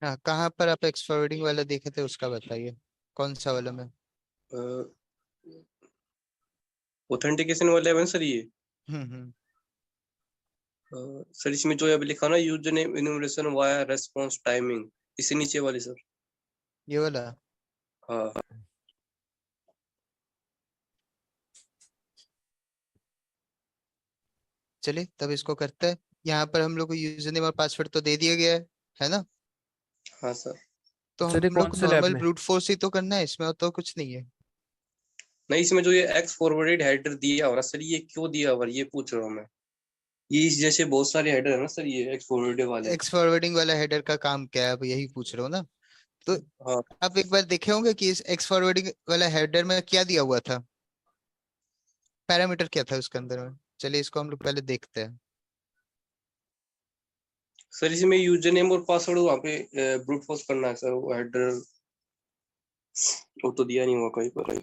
हाँ, कहाँ पर आप एक्स फॉरवर्डिंग वाला देखे थे उसका बताइए, कौन सा वाला में? ऑथेंटिकेशन वाले है सर ये। हम्म। सर इसमें जो अभी लिखा ना, user name enumeration via response timing, इससे नीचे वाली सर। ये वाला। हाँ चलिए तब इसको करते हैं। यहाँ पर हम लोग को यूजर नेम और पासवर्ड तो दे दिया गया है ना? हाँ सर। तो सर ये हम लोग कौन को से लैब नॉर्मल में? ब्रूट फोर्स ही तो करना है, इसमें और तो कुछ नहीं है। नहीं, इसमें जो ये एक्स फॉरवर्डेड हेडर दिया हुआ ना सर, ये क्यों दिया हुआ ये पूछ रहा हूँ मैं। ये इस जैसे बहुत सारे हेडर है ना सर, ये एक्स फॉरवर्डेड वाले। एक्स फॉरवर्डिंग वाला हेडर का काम क्या है, अब यही पूछ रहा हूँ ना। तो हाँ आप एक बार देखे होंगे कि इस एक्स फॉरवर्डिंग वाला हेडर में क्या दिया हुआ था, पैरामीटर क्या था उसके अंदर में। चलिए इसको हम लोग पहले देखते हैं। सर, इसमें यूजर नेम और पासवर्ड वहाँ पे ब्रूट फोर्स करना है सर, वो हेडर वो तो दिया नहीं हुआ कहीं पर।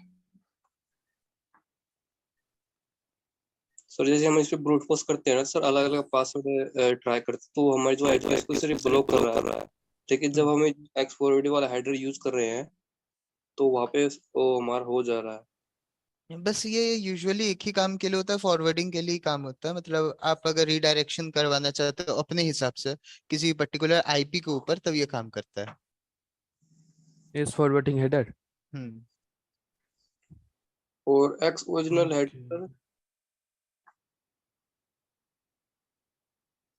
सर जैसे हम इस पे ब्रूट फोर्स करते हैं ना सर, अलग अलग पासवर्ड ट्राई करते हैं, तो हमारी जो आईपी है उसको सिर्फ ब्लॉक कर रहा है। लेकिन जब हम्म। हम एक्स फॉरवर्ड वाला हेडर यूज कर रहे हैं तो वहाँ पे वो हमारा हो जा रहा है। बस ये यूजुअली एक ही काम के लिए होता है, फॉरवर्डिंग के लिए ही काम होता है। मतलब आप अगर रिडायरेक्शन करवाना चाहते हो अपने हिसाब से किसी पर्टिकुलर आईपी के ऊपर, तब ये काम करता है। इस फॉरवर्डिंग हेडर। हम्म। और X original okay. Header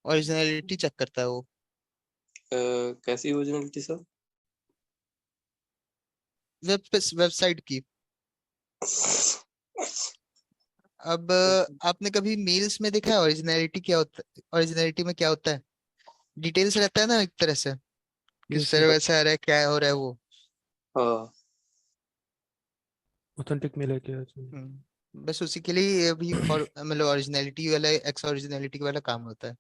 originality check करता है वो। कैसी ओरिजिनलिटी सर? वेबसाइट की। अब आपने कभी मेल्स में देखा है ओरिजिनलिटी क्या होता है? ओरिजिनलिटी में क्या होता है, डिटेल्स रहता है ना एक तरह से, किस यस तरह सर। वैसे आ रहा है, क्या हो रहा है वो। हाँ ऑथेंटिक मेल है क्या? बस उसी के लिए ये भी मतलब ओरिजिनलिटी वाला, एक्स ओरिजिनलिटी वाला काम होता है।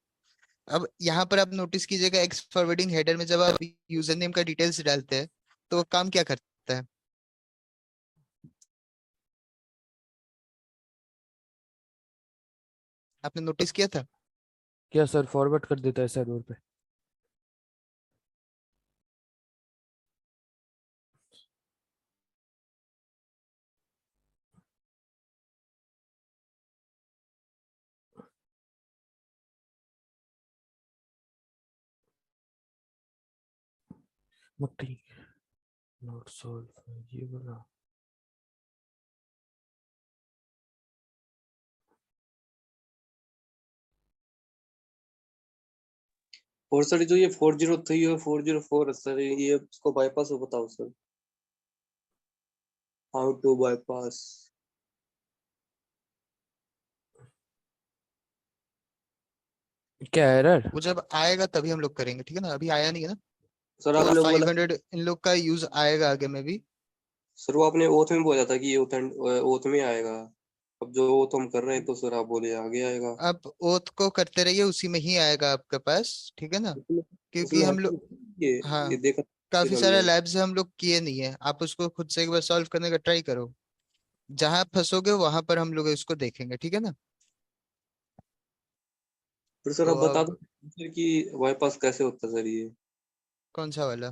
अब यहाँ पर आप नोटिस कीजिएगा, एक्स फॉरवर्डिंग हेडर में जब आप यूजर नेम का डिटेल्स डालते हैं तो वो काम क्या करता है, आपने नोटिस किया था? क्या सर, फॉरवर्ड कर देता है सर्वर पे? मट्टी। नॉट सॉल्व ये वाला। और सर जो ये 403 और 404 है सर, ये इसको बाईपास हो बताओ सर, हाउ टू बाईपास। क्या एरर? वो जब आएगा तभी हम लोग करेंगे, ठीक है ना, अभी आया नहीं है ना। सर तो आपने बोला, 500 इन लोग का यूज आएगा आगे में भी। सर वो आपने ओथ में बोला था कि ये ओथ में आएगा। अब जो ओथ हम कर रहे हैं तो सर आप बोले आगे आएगा। आप ओथ को करते रहिए, उसी में ही आएगा आपके पास, ठीक है ना। उसमें क्योंकि उसमें है हम तो लोग, ये हाँ, देखा फिर काफी सारे हमने। लैब्स हम लोग किए नहीं है, आप उसको खुद से एक बार सॉल्व करने का ट्राई करो। जहां फंसोगे वहां पर हम लोग इसको देखेंगे, ठीक है ना। फिर सर तो आप बता दो अब सर कि बाईपास कैसे होता है सर ये, कौन सा वाला?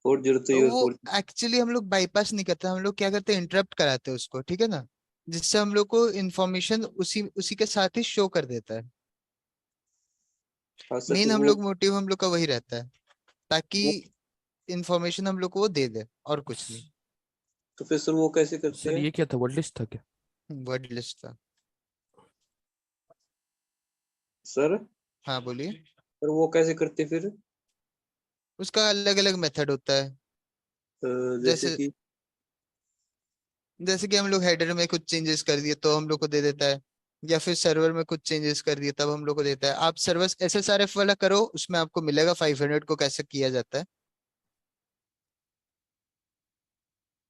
403 तो और वो 4। एक्चुअली हम लोग बाईपास नहीं करते, हम लोग क्या करते हैं, इंटरप्ट कराते हैं उसको, ठीक है ना। जिससे हम लोग को इंफॉर्मेशन उसी उसी के साथ ही शो कर देता है। हाँ सर, मेन फिर हम वो लोग मोटिव हम लोग का वही रहता है, ताकि वो इंफॉर्मेशन हम लोग को वो दे दे, और कुछ नहीं। तो फिर सर वो कैसे करते सर हैं ये क्या था, वर्ड लिस्ट था क्या? वर्ड लिस्ट था। सर? हाँ बोलिए। सर वो कैसे करते हैं फिर? उसका अलग अलग मेथड होता है। जैसे जैसे कि जैसे कि हम लोग हेडर में कुछ चेंजेस कर दिए तो हम लोग को दे देता है, या फिर सर्वर में कुछ चेंजेस कर दिए तब हम लोग को देता है। आप सर्वर SSRF वाला करो, उसमें आपको मिलेगा 500 को कैसे किया जाता है।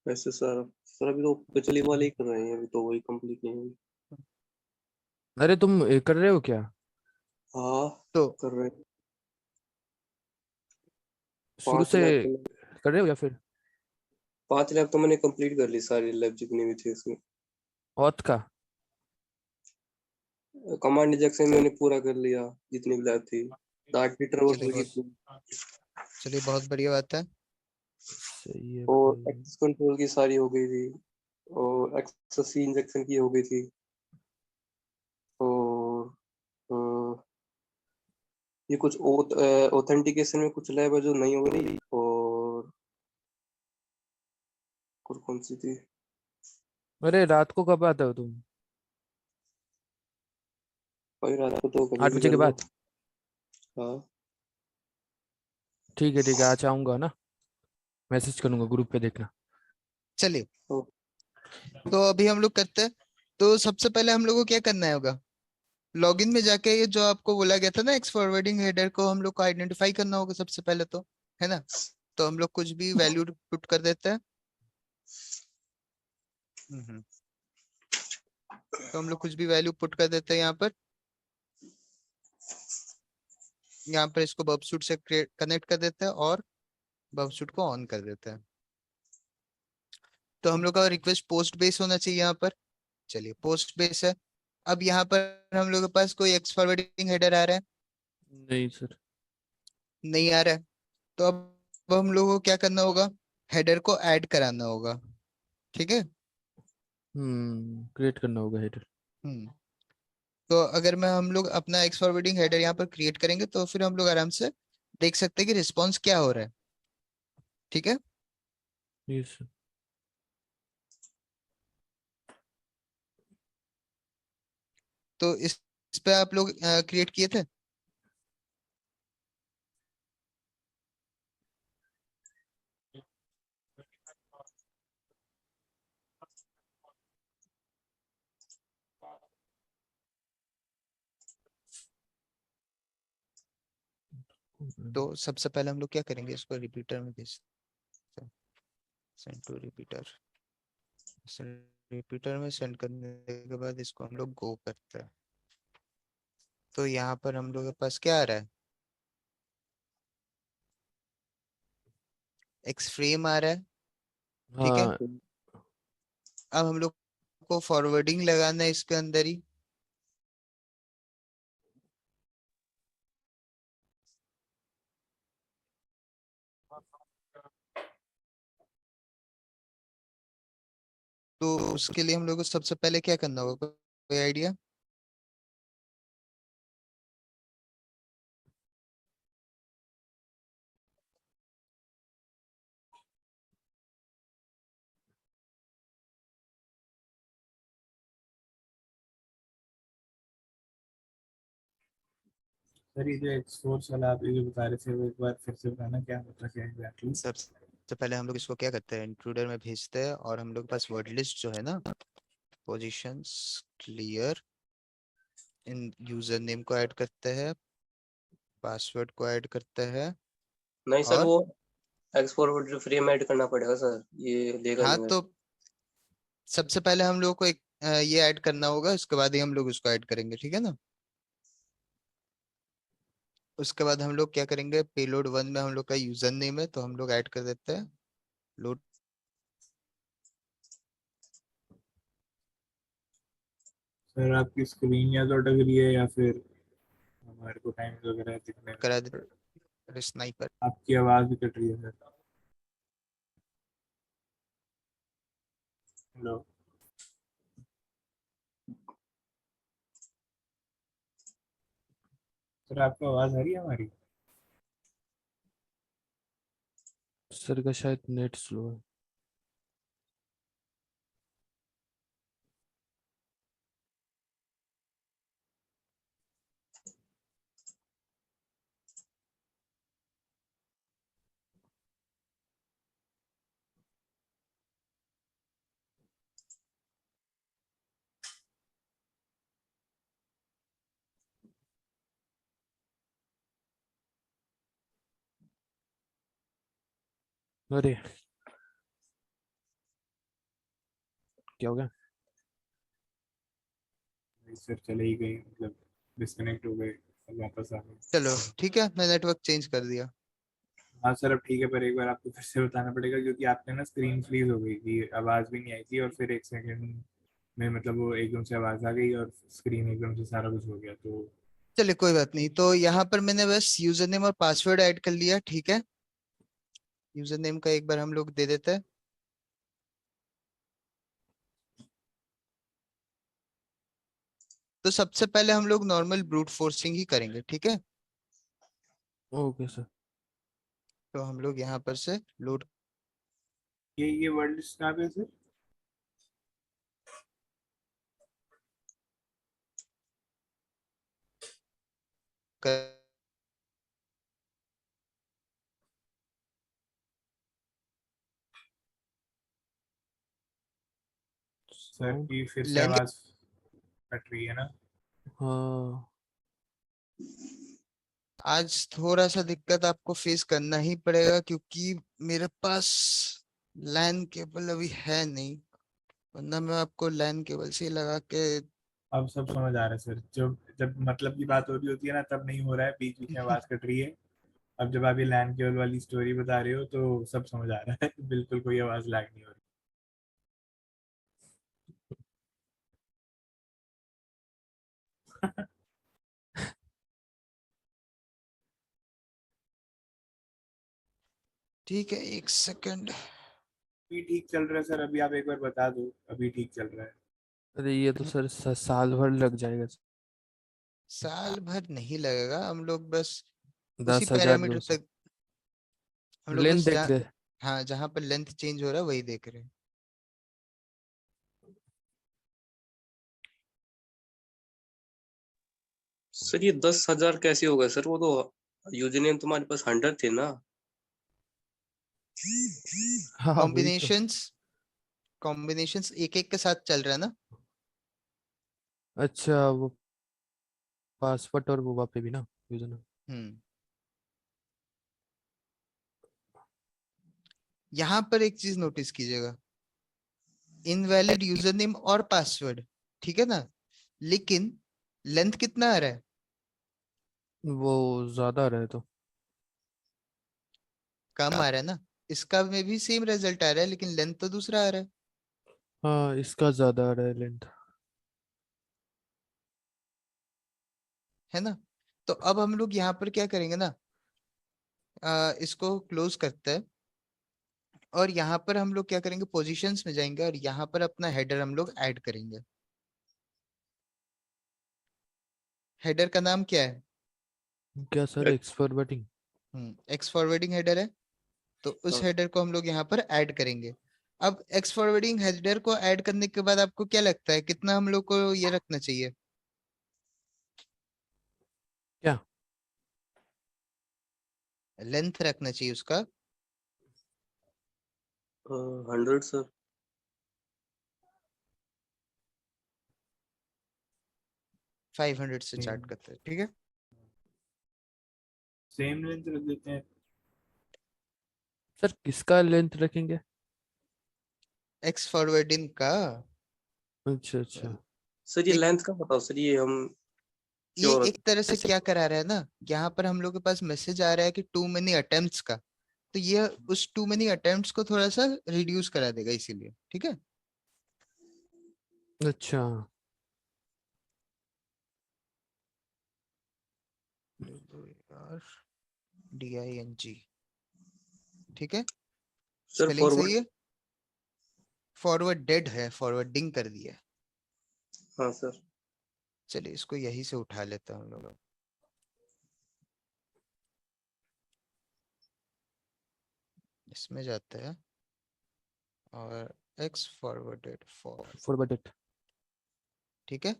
वैसे सर अभी तो पिछली वाले ही कर रहे हैं, अभी तो वही कंप्लीट नहीं हुई। अरे तुम कर रहे हो क्या? हाँ तो कर रहे हैं। शुरू 5 से लैब तो कर रहे हो या फिर? 5 लैब तो मैंने कंप्लीट कर ली, सारी लैब जितनी भी थी उसमें। ऑथ का? कमांड इंजेक्शन मैंने पूरा कर लिया, जितनी भी लैब थी। डार्क हीटर और चलिए सर की बहुत चलिए बहुत बढ़िया बात है। सही है और भाई। एक्सेस कंट्रोल की सारी हो गई थी, और एक्सेस इंजेक्शन की हो गई थी, और ये कुछ ऑथेंटिकेशन में कुछ लैब है जो नहीं हो रही, और कौन सी थी? अरे रात को कब आते हो तुम? भाई रात को तो कभी 8 भी बजे कर के लो। बाद? हाँ ठीक है आज आऊंगा ना, मैसेज करूंगा ग्रुप पे, देखना। चलिए तो तो अभी हम लोग करते हैं। तो सबसे पहले हम लोग को क्या करना होगा, लॉगिन में जाके ये जो आपको बोला गया था ना एक्स फॉरवर्डिंग हेडर को हम लोग को आइडेंटिफाई करना होगा सबसे पहले तो, है ना। तो हम लोग कुछ भी वैल्यू पुट कर देते हैं। हम्म। तो हम लोग कुछ भी वैल्यू पुट कर देते हैं यहाँ पर। यहाँ पर इसको बबसूट से कनेक्ट कर देते हैं और बबसूट को ऑन कर देते हैं। तो हम लोग का रिक्वेस्ट पोस्ट बेस होना चाहिए यहाँ पर। चलिए पोस्ट बेस है। अब यहाँ पर हम लोग के पास कोई एक्स फॉरवर्डिंग हेडर आ रहा है? नहीं सर। नहीं आ रहा है। तो अब हम लोग को क्या करना होगा, हेडर को ऐड कराना होगा। ठीक है। क्रिएट करना होगा हेडर। हम्म। तो अगर मैं हम लोग अपना एक्स फॉरवर्डिंग हेडर यहाँ पर क्रिएट करेंगे तो फिर हम लोग आराम से देख सकते हैं कि रिस्पॉन्स क्या हो रहा है। ठीक है। Yes sir. तो इस पे आप लोग क्रिएट किए थे। तो सबसे पहले हम लोग क्या करेंगे, इसको रिपीटर में भेजते हैं। Send to repeater. रिपीटर में सेंड करने के बाद इसको हम लोग गो करते हैं। तो यहाँ पर हम लोग के पास क्या आ रहा है, एक्स फ्रेम आ रहा है। ठीक है। हाँ। अब हम लोग को फॉरवर्डिंग लगाना है इसके अंदर ही। तो उसके लिए हम लोग को सबसे पहले क्या करना होगा, कोई आइडिया? सर ये जो एक्सपोर्ट्स वाला आप ये जो बता रहे थे वो एक बार फिर से बताना क्या होता क्या एग्जैक्टली। सबसे पहले हम लोग इसको क्या करते हैं, इंट्रूडर में भेजते हैं और हम लोग के पास वर्ड लिस्ट जो है ना, पोजीशंस क्लियर, इन यूजर नेम को ऐड करते हैं, पासवर्ड को ऐड करते हैं नहीं सर, और वो एक्स फॉरवर्ड फ्रेम ऐड करना पड़ेगा सर, ये लेगा हाँ। नहीं तो वैसे। सबसे पहले हम लोग को एक ये ऐड करना होगा, उसके बाद ही हम लोग उसको ऐड करेंगे, ठीक है ना। उसके बाद हम लोग क्या करेंगे, पेलोड 1 में हम लोग का यूजर नेम है तो हम लोग ऐड कर देते हैं लोड। सर आपकी स्क्रीन या तो अटक रही है या फिर हमारे को टाइम वगैरह दिखने में करा देते स्नाइपर। आपकी आवाज़ भी कट रही है सर। हेलो सर, आपको आवाज़ आ रही है हमारी? सर का शायद नेट स्लो है। अरे क्या हो गया? नहीं सर, चले ही गई, मतलब डिस्कनेक्ट हो गए, अब वापस आ गए। चलो ठीक है, मैं नेटवर्क चेंज कर दिया। हाँ सर अब ठीक है, पर एक बार आपको फिर से बताना पड़ेगा क्योंकि आपने ना स्क्रीन फ्रीज हो गई थी, आवाज़ भी नहीं आई थी और फिर एक सेकंड में मतलब वो एकदम से आवाज़ आ गई और स्क्रीन एकदम से सारा कुछ हो गया तो। चलिए कोई बात नहीं, तो यहाँ पर मैंने बस यूजर नेम और पासवर्ड ऐड कर लिया, ठीक है। यूजर नेम का एक बार हम लोग दे देते हैं। तो सबसे पहले हम लोग नॉर्मल ब्रूट फोर्सिंग ही करेंगे, ठीक है। Okay sir. तो हम लोग यहाँ पर से लोड ये वर्ड लिस्ट कहाँ पे है सर? कर सर साउंड। की फिर से लेंथ आवाज कट रही है ना? हाँ आज थोड़ा सा दिक्कत आपको फेस करना ही पड़ेगा, क्योंकि मेरे पास लैन केबल अभी है नहीं, वरना मैं आपको लैन केबल से ही लगा के। अब सब समझ आ रहा है सर। जब जब मतलब की बात हो रही होती है ना, तब नहीं हो रहा है, बीच बीच में आवाज कट रही है। अब जब आप ये लैंड केबल वाली स्टोरी बता रहे हो तो सब समझ आ रहा है। बिल्कुल कोई आवाज लैग नहीं हो रही। ठीक है, एक सेकंड। अभी ठीक चल रहा है सर, अभी आप एक बार बता दो, अभी ठीक चल रहा है। अरे ये तो सर साल भर लग जाएगा सर। साल भर नहीं लगेगा, हम लोग बस उसी 10,000 पैरामीटर 200। तक हम लोग लेंथ बस देख रहे। हाँ, जहाँ पर लेंथ चेंज हो रहा है वही देख रहे हैं। सर ये 10,000 कैसे होगा सर? वो तो यूजर नेम तुम्हारे पास 100 थे ना। हाँ हाँ, वही तो। कॉम्बिनेशंस कॉम्बिनेशंस एक एक के साथ चल रहा है ना। अच्छा वो पासवर्ड और वो वहाँ पे भी ना यूजर नेम। हम्म यहाँ पर एक चीज नोटिस कीजिएगा, इनवैलिड यूजर नेम और पासवर्ड, ठीक है ना, लेकिन लेंथ कितना आ रहा है? वो ज्यादा रहे तो। कम आ रहा है ना। इसका में भी सेम रिजल्ट आ रहा है, लेकिन लेंथ तो दूसरा आ रहा है। हाँ इसका ज्यादा आ रहा है लेंथ। है ना। तो अब हम लोग यहाँ पर क्या करेंगे ना, इसको क्लोज करते हैं, और यहाँ पर हम लोग क्या करेंगे, पोजीशंस में जाएंगे और यहाँ पर अपना हेडर हम लोग ऐड करेंगे। हेडर का नाम क्या है? क्या sir x forwarding. X forwarding header है। तो उस हाँ। हेडर को हम लोग यहाँ पर ऐड करेंगे। अब एक्स फॉरवर्डिंग हेडर को ऐड करने के बाद आपको क्या लगता है कितना हम लोग को ये रखना चाहिए? क्या। लेंथ रखना चाहिए उसका 100 सर। 500 से चार्ट करते हैं, ठीक है। सेम लेंथ रख देते हैं। सर किसका लेंथ रखेंगे। एक्स फॉरवर्डिंग का। अच्छा अच्छा। सर ये एक लेंथ का बताओ सर, ये हम ये क्यों एक तरह से क्या करा रहा है ना, यहाँ पर हम लोग के पास मैसेज आ रहा है कि टू मेनी अटेम्प्ट्स का। तो ये उस टू मेनी अटेम्प्ट्स को थोड़ा सा रिड्यूस करा देगा, इसीलिए, ठीक है। अच्छा। DING, ठीक है। सर स्पेलिंग सही फॉरवर्ड। है। फॉरवर्ड डेड है, फॉरवर्डिंग कर दिया है। हाँ सर। चलिए इसको यहीं से उठा लेते हैं हम लोग। इसमें जाते हैं और एक्स फॉरवर्डेड फॉर, फॉरवर्डेड। ठीक है।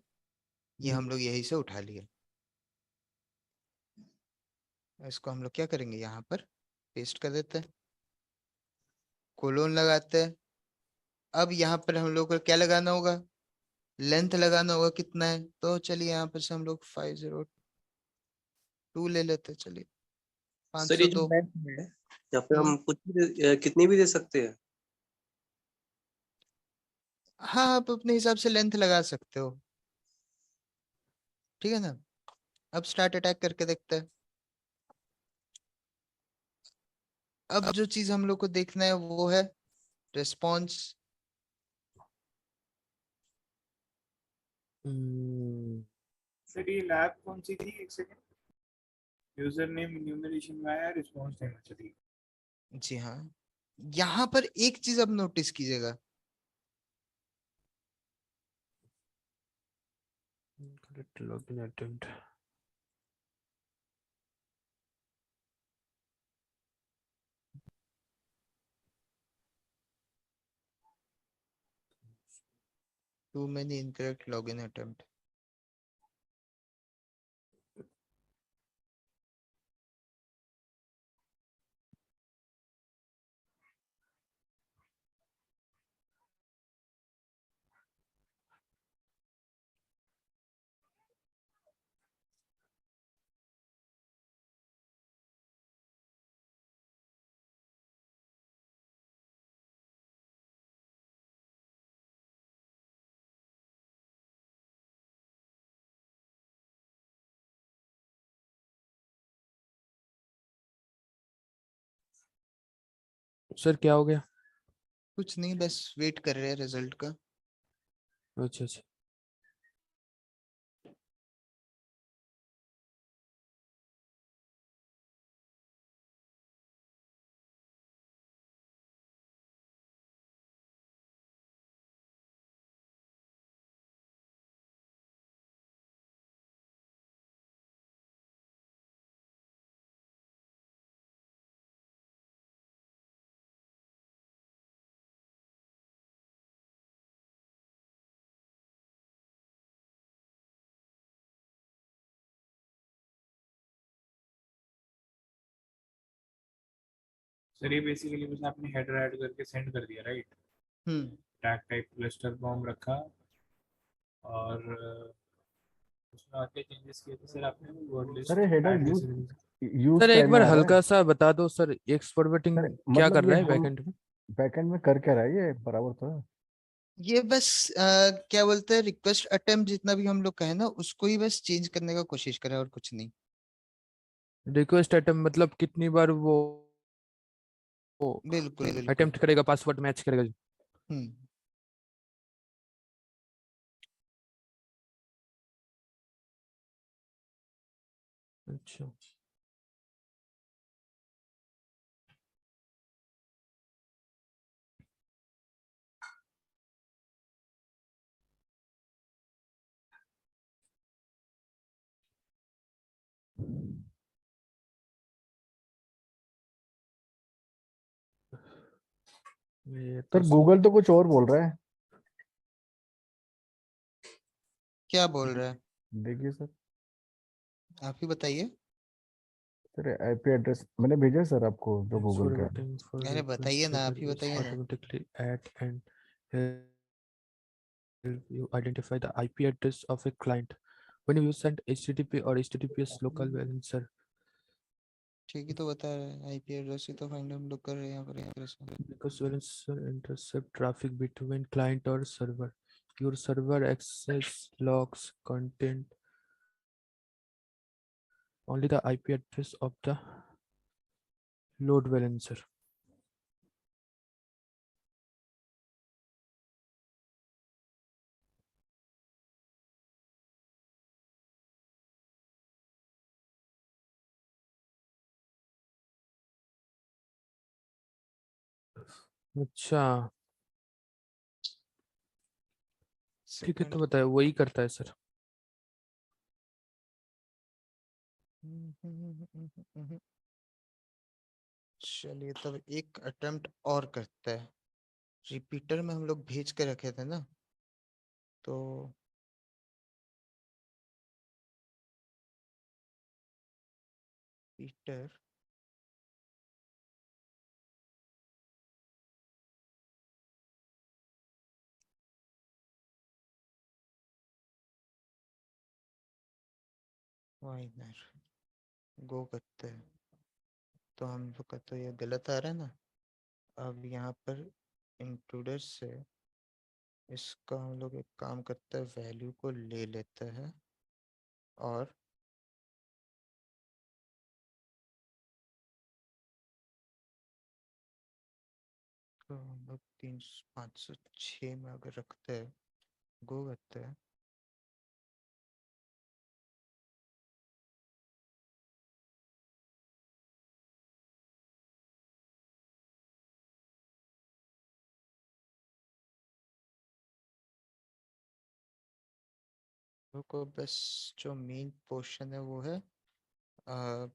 ये हम लोग यहीं से उठा लिए। इसको हम लोग क्या करेंगे, यहाँ पर पेस्ट कर देते हैं, कोलोन लगाते हैं। अब यहाँ पर हम लोग को क्या लगाना होगा, लेंथ लगाना होगा कितना है। तो चलिए यहाँ पर से हम लोग 502 ले लेते हैं, चलिए सर ये जो 502। लेंथ है, यहाँ पे हम्म हम कुछ भी कितनी भी दे सकते हैं। हाँ, आप अपने हिसाब से लेंथ लगा सकते हो, ठीक है ना। अब स्टार्ट अटैक करके देखते हैं। अब जो चीज हम लोग को देखना है वो है रिस्पॉन्स। हम्म, सर ये लैब कौन सी थी? एक second. User name, enumeration via, response time. अच्छा ठीक जी हाँ, यहाँ पर एक चीज अब नोटिस कीजिएगा, Incorrect login attempt. Too many incorrect login attempt. Sir क्या हो गया? कुछ नहीं, बस वेट कर रहे हैं रिजल्ट का। अच्छा अच्छा। सर ये बेसिकली बस आपने हेडर ऐड करके सेंड कर दिया, राइट? हम्म। टैग टाइप क्लस्टर फॉर्म रखा और उसमें आके चेंजेस किए थे सर आपने, वर्ड सर लिस्ट ये हेडर ऐड यूज जैसे। यूज सर एक टाइप में बार आ रहा है हल्का सा बता दो सर, एक्स फॉरवर्डिंग सर, क्या मतलब कर ये रहा है हम बैकएंड में? बैकएंड में कर क्या रहा है, ये बराबर तो है। ये बस क्या बोलते हैं, रिक्वेस्ट अटेम्प्ट जितना भी हम लोग कहें ना, उसको ही बस चेंज करने का कोशिश करें और कुछ नहीं। रिक्वेस्ट अटेम्प्ट मतलब कितनी बार वो बिल्कुल बिल्कुल। अटेम्प्ट करेगा, पासवर्ड मैच करेगा? हम्म। अच्छा। ये तो सर गूगल तो कुछ और बोल रहा है। क्या बोल रहा है? देखिए सर, आप ही बताइए। सर आईपी एड्रेस मैंने भेजा है सर आपको, जो Thanks गूगल for का है। waiting for अरे बताइए request ना, आप header ही is बताइए ना। automatically add and help you identify the IP address of a client when you send HTTP or HTTPS local balancer ठीक ही तो बता रहे हैं, आईपी एड्रेस ही तो फाइंड हम लोग कर रहे हैं यहाँ पर एड्रेस में। because balancer intercept traffic between client or server. Your server access logs content only the IP address of the load balancer. अच्छा ठीक है, सेकंड। तो बताए वही करता है सर। चलिए तब एक अटेम्प्ट और करते हैं। रिपीटर में हम लोग भेज के रखे थे ना, तो रिपीटर वाइनर गो करते हैं, तो हम लोग का तो ये गलत आ रहा है ना। अब यहाँ पर इंट्रूडर से इसका हम लोग एक काम करते हैं, वैल्यू को ले लेते हैं और तो हम लोग 506 में अगर रखते हैं, गो करते हैं, को बस जो मेन पोर्शन है वो है अ,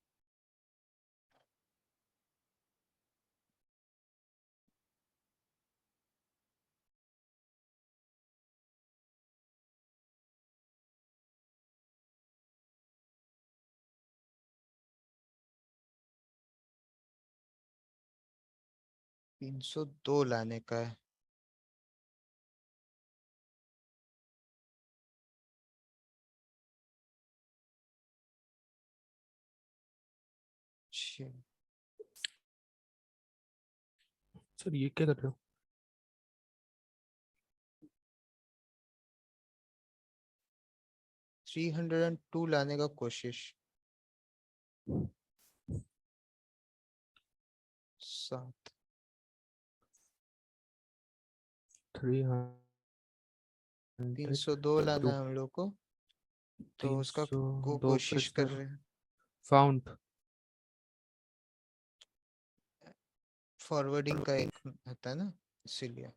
तीन सौ दो लाने का है। अच्छा, सर ये क्या कर रहे हो? 302 लाने का कोशिश। 7 302 लाना 302 है हम लोग को, तो उसका को 302 पे कोशिश कर सर रहे हैं। फाउंड फॉरवर्डिंग का एक होता है ना, इसीलिए।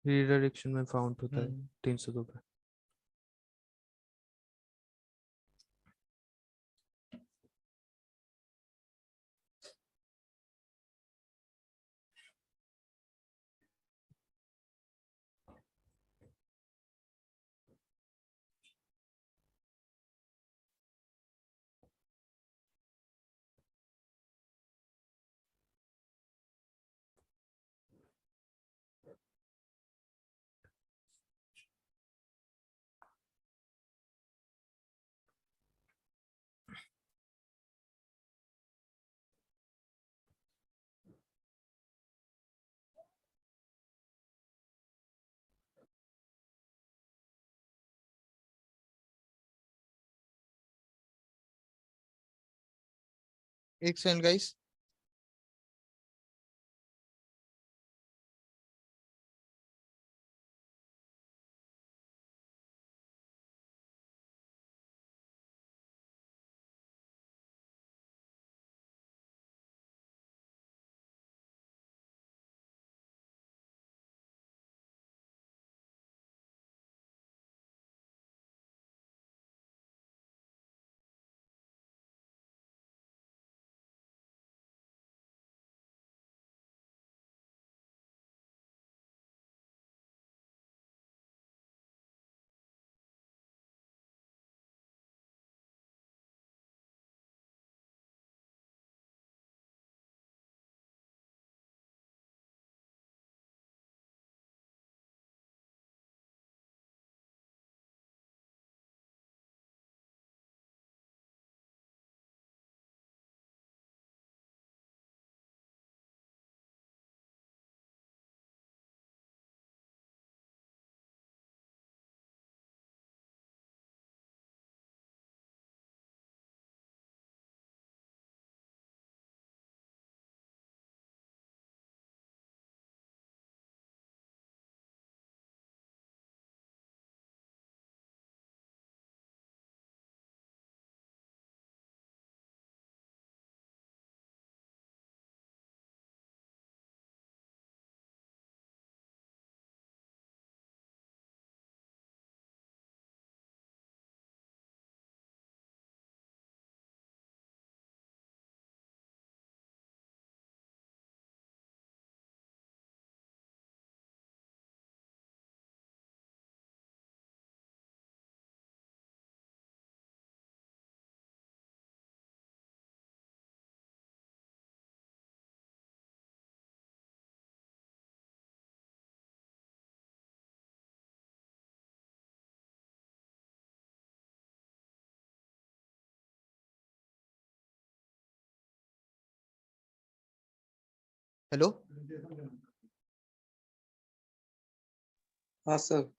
रीडायरेक्शन में फाउंड होता है हम्म 302 पे। एक सेकंड गाइस। हेलो। हाँ सर।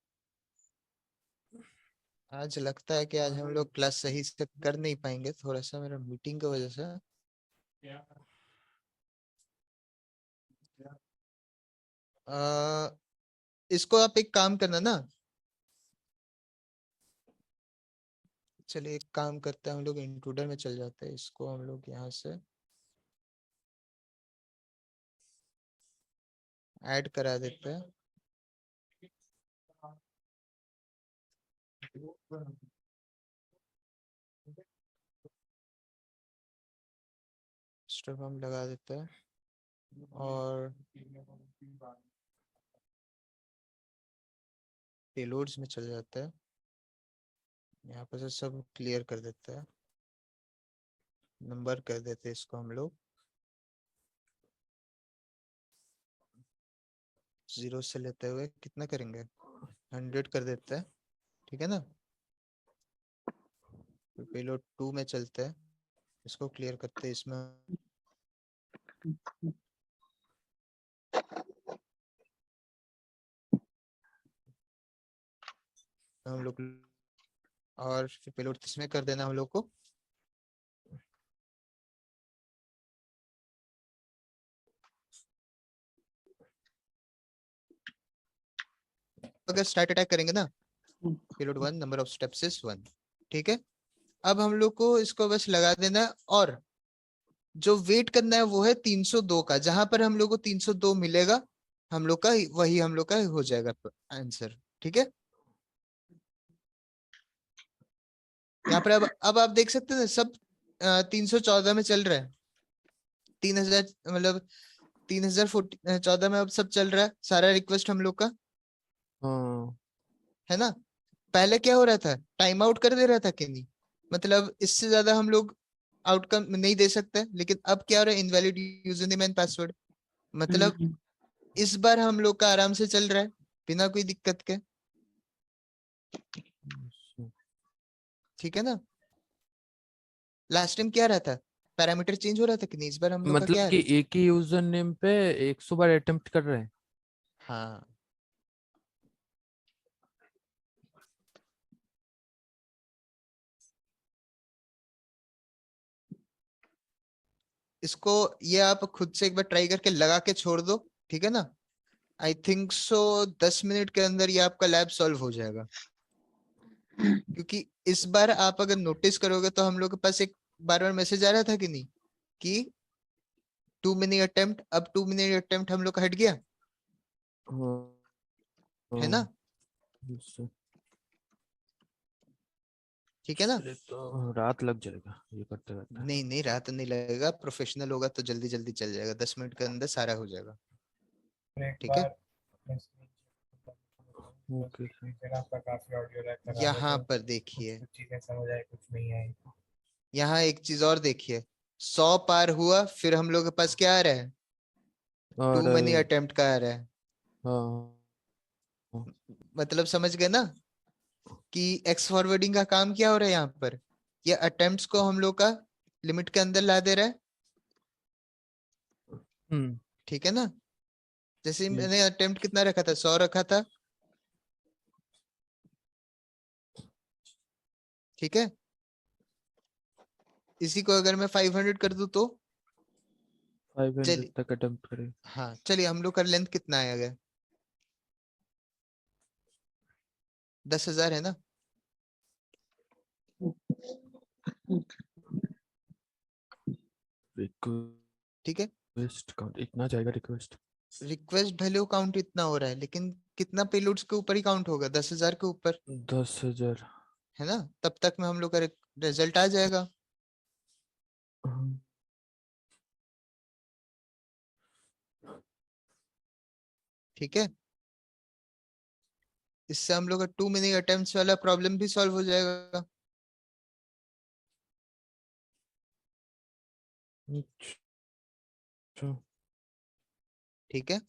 आज लगता है कि आज हम लोग क्लास सही से कर नहीं पाएंगे, थोड़ा सा मेरा मीटिंग की वजह से। आ, इसको आप एक काम करना ना, चलिए एक काम करते हैं, हम लोग इंट्रूडर में चल जाते हैं, इसको हम लोग यहाँ से ऐड करा देते हैं। स्टफ हम लगा देते हैं और पेलोड्स में चल जाता है। यहाँ पर से सब क्लियर कर देते हैं, नंबर कर देते हैं इसको हम लोग 0 से लेते हुए कितना करेंगे 100 कर देते हैं, ठीक है ना। पेलोड 2 में चलते हैं, इसको क्लियर करते हैं। इसमें हम लोग और फिर पेलोड इसमें कर देना हम लोग को। अगर स्टार्ट अटैक करेंगे ना, payload 1 number of steps is 1, ठीक है। अब हम लोग को इसको बस लगा देना है और जो वेट करना है वो है 302 का। जहां पर हम लोग को 302 मिलेगा हम लोग का वही हम लोग का हो जाएगा आंसर, ठीक है। यहाँ पर अब आप देख सकते हैं सब 314 में चल रहा है। 3000 मतलब 3014 में अब सब चल रहा है सारा रिक्वेस्ट हम लोग का, हाँ है ना। पहले क्या हो रहा था, टाइम आउट कर दे रहा था कि नहीं, मतलब इससे ज्यादा हम लोग आउटकम नहीं दे सकते। लेकिन अब क्या हो रहा है, invalid user name and password, मतलब इस बार हम लोग का आराम से चल रहा है बिना कोई दिक्कत के, ठीक है ना। लास्ट टाइम क्या रहा था, पैरामीटर चेंज हो रहा था कि नहीं, इस बार हम लोग का क्या मतलब है। कि एक ही यूजर नेम पे 100 बार अटेम्प्ट कर रहे हैं। हाँ इसको ये आप खुद से एक बार ट्राई करके लगा के छोड़ दो, ठीक है ना। आई थिंक सो 10 मिनट के अंदर ये आपका लैब सॉल्व हो जाएगा। क्योंकि इस बार आप अगर नोटिस करोगे तो हम लोग के पास एक बार बार मैसेज आ रहा था कि नहीं कि 2 मिनट अटेम्प्ट, अब 2 मिनट अटेम्प्ट हम लोग का हट गया, है ना। इससे ठीक है ना। तो रात लग जाएगा ये करते करते। नहीं नहीं रात नहीं लगेगा, प्रोफेशनल होगा तो जल्दी जल्दी चल जाएगा, 10 मिनट के अंदर सारा हो जाएगा, एक ठीक है। बार अपने screen share करता हूँ, तो ओके बीच बीच में ना आपका काफी ऑडियो लैग कर रहा था, यहाँ तो पर कुछ देखिए, कुछ चीजें समझ आई, कुछ नहीं आई। यहाँ एक चीज और देखिए, 100 पार हुआ फिर हम लोग के पास क्या आ रहा है, और 2 मनी अटेम्प्ट का आ रहा है। हाँ मतलब समझ गए ना कि एक्स फॉरवर्डिंग का काम क्या हो रहा है यहाँ पर, ये अटेम्प्ट्स को हम लोग का लिमिट के अंदर ला दे रहा है, ठीक है ना। जैसे मैंने अटेम्प्ट कितना रखा था, 100 रखा था, ठीक है। इसी को अगर मैं 500 कर दूं तो 500 चलिए, तक अटेम्प्ट करें। हाँ चलिए हम लोग का लेंथ कितना आया गया, 10,000 है ना। ठीक है, रिक्वेस्ट काउंट इतना जाएगा रिक्वेस्ट। रिक्वेस्ट वैल्यू काउंट इतना हो रहा है, लेकिन कितना पेलोड्स के ऊपर ही काउंट होगा, 10,000 के ऊपर, 10,000। है ना। तब तक में हम लोग का रिजल्ट आ जाएगा, ठीक है। इससे हम लोग का 2 मिनट अटेम्प्ट्स वाला प्रॉब्लम भी सॉल्व हो जाएगा, अच्छा ठीक है।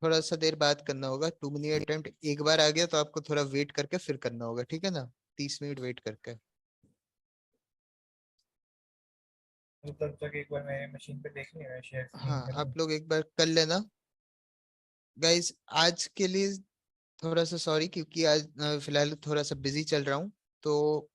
थोड़ा सा देर बात करना होगा, 2 मिनट अटेम्प्ट एक बार आ गया तो आपको थोड़ा वेट करके फिर करना होगा, ठीक है ना, 30 मिनट वेट करके। तो तब तक एक बार मेरे मशीन पे देख लिया, शेयर स्क्रीन हाँ कर दूं। आप लोग एक बार कर लेना गाइस। आज के लिए थोड़ा सा सॉरी, क्योंकि आज फिलहाल थोड़ा सा बिजी चल रहा हूँ, तो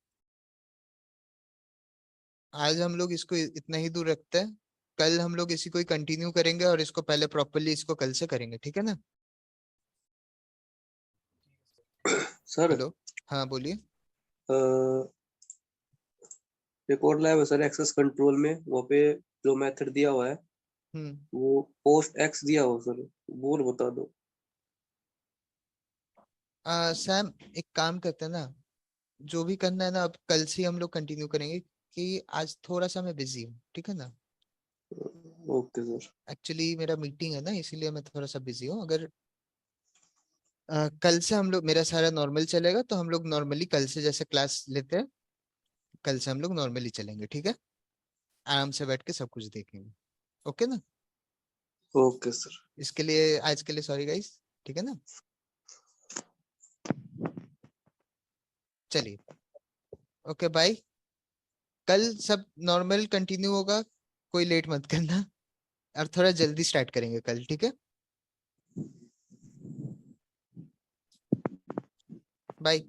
आज हम लोग इसको इतना ही दूर रखते हैं। कल हम लोग इसी को ही कंटिन्यू करेंगे और इसको पहले प्रॉपरली इसको कल से करेंगे, ठीक है ना। सर हेलो, हाँ बोलिए। रिकॉर्ड लाइव है सर एक्सेस कंट्रोल में, वहाँ पे जो मेथड दिया हुआ है वो पोस्ट एक्स दिया हुआ सर, वो बता दो। सैम एक काम करते हैं ना, जो भी करना है ना अब कल से हम लोग कंटिन्यू करेंगे, कि आज थोड़ा सा मैं बिजी हूँ, ठीक है ना। Okay sir. एक्चुअली मेरा मीटिंग है ना, इसीलिए मैं थोड़ा सा बिजी हूँ। अगर कल से हम लोग, मेरा सारा नॉर्मल चलेगा तो हम लोग नॉर्मली कल से जैसे क्लास लेते हैं, कल से हम लोग नॉर्मली चलेंगे, ठीक है। आराम से बैठ के सब कुछ देखेंगे, ओके ना। Okay sir. इसके लिए आज के लिए सॉरी गाइस, ठीक है ना। चलिए ओके बाय। कल सब नॉर्मल कंटिन्यू होगा, कोई लेट मत करना, और थोड़ा जल्दी स्टार्ट करेंगे कल, ठीक है। बाय।